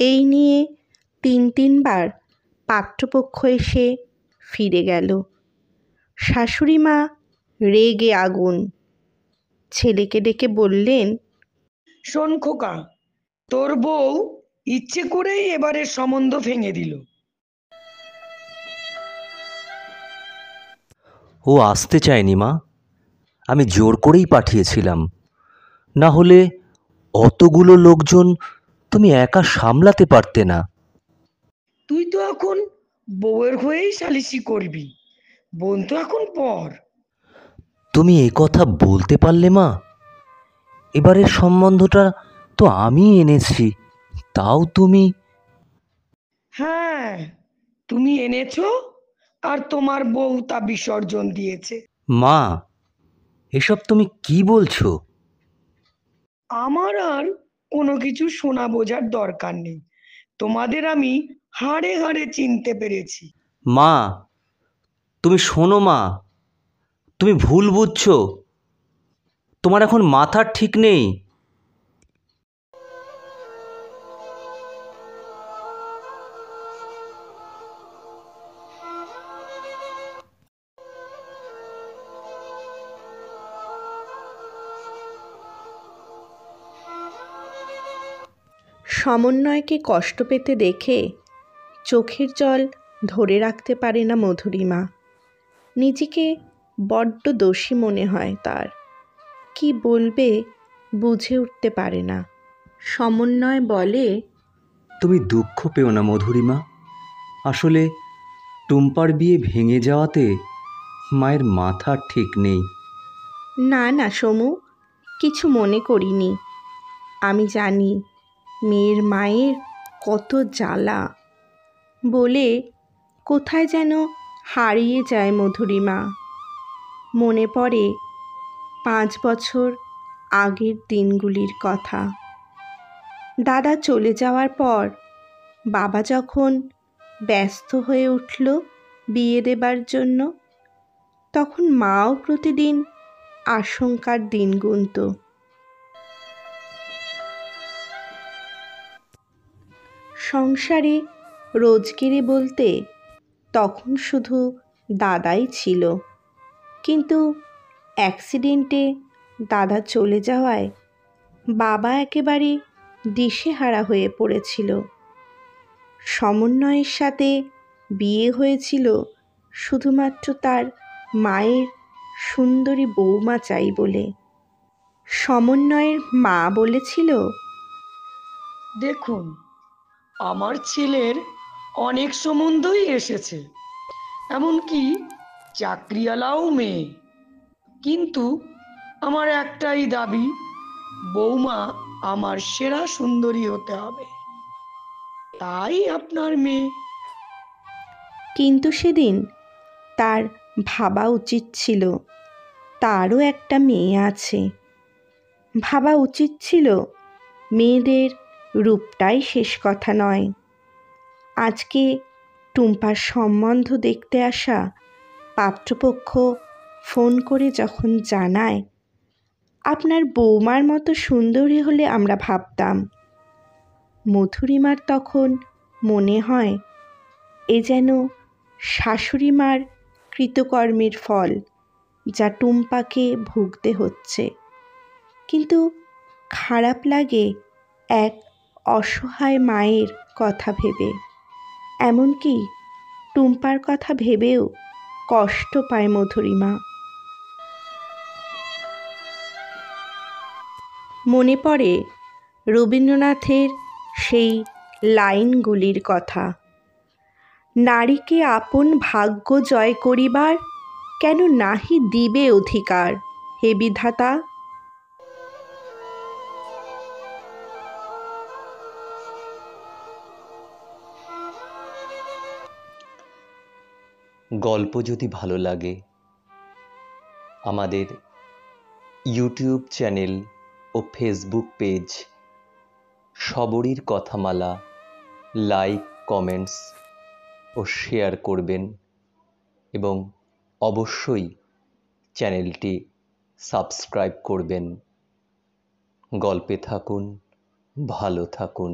এই নিয়ে ৩বার পাত্রপক্ষ এসে ফিরে গেল। শাশুড়ি মা রেগে আগুন। ছেলেকে ডেকে বললেন, শোন খোকা, তোর বউ ইচ্ছে করেই এবারের সম্বন্ধ ভেঙে দিল। ও আসতে চায়নি মা, আমি জোর করেই পাঠিয়েছিলাম। না হলে অতগুলো লোকজন তুমি একা সামলাতে পারতে না। তুই তো এখন বউয়ের হয়েই সালিশি করবি, বোন তো এখন পর। তুমি এ কথা বলতে পারলে মা? এবারের সম্বন্ধটা তো আমি এনেছি, তাও তুমি। হ্যাঁ, তুমি এনেছো আর তোমার বউ তা বিসর্জন দিয়েছে। মা, এসব তুমি কি বলছো? আমার আর কোনো কিছু শোনা বোঝার দরকার নেই, তোমাদের আমি হাড়ে হাড়ে চিনতে পেরেছি। মা, তুমি শোনো মা, তুমি ভুল বুঝছো। তোমার এখন মাথার ঠিক নেই। সমন্বয়কে কষ্ট পেতে দেখে চোখের জল ধরে রাখতে পারে না মধুরিমা। নিজেকে বড্ড দোষী মনে হয় তার। কি বলবে বুঝে উঠতে পারে না। সমন্বয় বলে, তুমি দুঃখ পেও না মধুরিমা। আসলে টুম্পার বিয়ে ভেঙে যাওয়াতে মায়ের মাথা ঠিক নেই। না না সমু, কিছু মনে করিনি। আমি জানি মেয়ের মায়ের কত জ্বালা। বলে কোথায় যেন হারিয়ে যায় মধুরিমা। মনে পড়ে 5 বছর আগের দিনগুলির কথা। দাদা চলে যাওয়ার পর বাবা যখন ব্যস্ত হয়ে উঠল বিয়ে দেবার জন্য, তখন মাও প্রতিদিন আশঙ্কার দিন গুনত। সংসারে রোজগেরে বলতে তখন শুধু দাদাই ছিল। কিন্তু অ্যাক্সিডেন্টে দাদা চলে যাওয়ায় বাবা একেবারে দিশেহারা হয়ে পড়েছিল। সমন্বয়ের সাথে বিয়ে হয়েছিল শুধুমাত্র তার মায়ের সুন্দরী বৌমা চাই বলে। সমন্বয়ের মা বলেছিল, দেখুন, আমার ছেলের অনেক সম্বন্ধই এসেছে, এমনকি চাকরিওয়ালাও মেয়ে, কিন্তু আমার একটাই দাবি, বৌমা আমার সেরা সুন্দরী হতে হবে, তাই আপনার মেয়ে। কিন্তু সেদিন তার ভাবা উচিত ছিল তারও একটা মেয়ে আছে। ভাবা উচিত ছিল মেয়েদের রূপটাই শেষ কথা নয়। আজকে টুম্পার সম্বন্ধ দেখতে আসা পাত্রপক্ষ ফোন করে যখন জানায়, আপনার বৌমার মতো সুন্দরী হলে আমরা ভাবতাম, মধুরিমার তখন মনে হয় এ যেন শাশুড়ি মার কৃতকর্মের ফল, যা টুম্পাকে ভুগতে হচ্ছে। কিন্তু খারাপ লাগে এক অসহায় মায়ের কথা ভেবে। এমনকি টুম্পার কথা ভেবেও কষ্ট পায় মধুরিমা। মনে পড়ে রবীন্দ্রনাথের সেই লাইনগুলির কথা, নারীকে আপন ভাগ্য জয় করিবার কেন নাহি দিবে অধিকার, হে বিধাতা। গল্প যদি ভালো লাগে, আমাদের ইউটিউব চ্যানেল ও ফেসবুক পেজ সবরীর কথামালা লাইক, কমেন্টস ও শেয়ার করবেন এবং অবশ্যই চ্যানেলটি সাবস্ক্রাইব করবেন। গল্পে থাকুন, ভালো থাকুন।